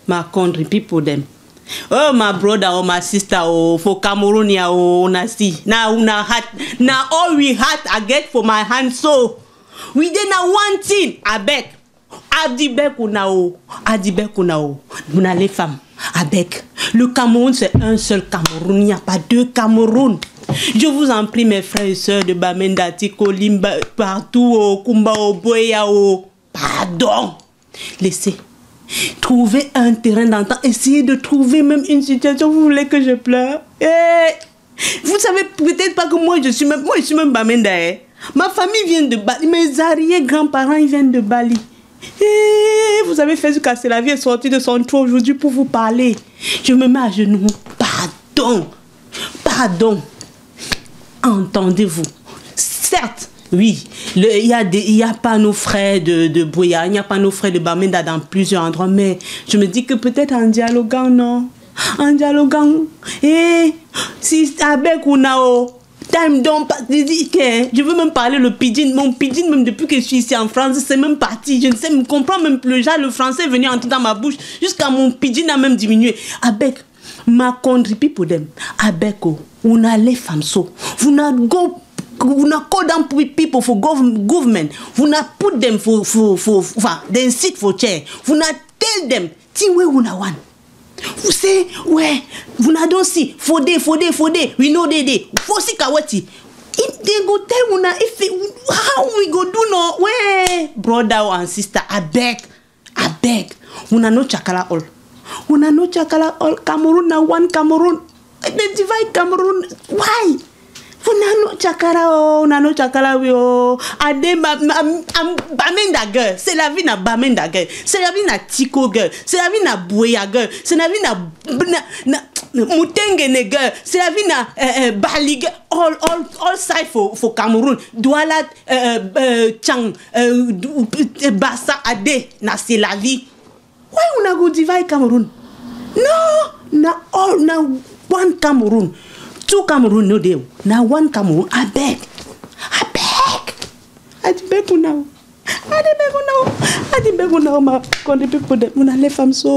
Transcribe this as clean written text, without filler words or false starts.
My country people them. Oh, my brother or my sister, for Cameroon, now all we had I get for my hand, so we did not one thing. I beg. Vous les femmes, avec le Cameroun, c'est un seul Cameroun, il n'y a pas deux Cameroun. Je vous en prie, mes frères et sœurs de Bamenda, Tiko, Limba, partout, au Kumba, au Boya, pardon. Laissez. Trouver un terrain d'entente, essayez de trouver même une situation. Vous voulez que je pleure? Vous savez peut-être pas que moi je suis même Bamenda. Ma famille vient de Bali, mes arrière-grands-parents ils viennent de Bali. Vous avez fait ce que la vie est sortie de son trou aujourd'hui pour vous parler. Je me mets à genoux. Pardon. Entendez-vous? Certes, oui, il y a pas nos frères de Boya, il n'y a pas nos frères de Bamenda dans plusieurs endroits, mais je me dis que peut-être en dialoguant, non? En dialoguant, si avec ou nao, time don't je veux même parler le pidgin, mon pidgin même depuis que je suis ici en France, c'est même parti, je ne sais, je ne comprends même plus, le français est venu entrer dans ma bouche, jusqu'à mon pidgin a même diminué. Avec ma country people them, avec on a les femmes so, vous n'avez call down people for government. Vous n'avez put them for they sit for chair. Vous n'avez tell them thing we una one. Vous say ouais, vous n'avez don't see for day. We know they. For si kawati. If they go tell una if how we go do no way, brother and sister. I beg. Una no chakala all. Cameroon na one Cameroon. They divide Cameroon. Why? Nano chakara wio ade Bamenda girl, c'est la vie na Bamenda girl, c'est la vie na Tiko girl, c'est la vie na Boya girl, c'est la vie na Mutengene girl, c'est la vie na Bali girl, all side for Cameroon. Douala Chang Bassa ade na c'est la vie. Why una go divide Cameroon? No, na one Cameroon. Two Cameroon no deal. Now one Cameroon. I beg now. My country people that when I left I'm so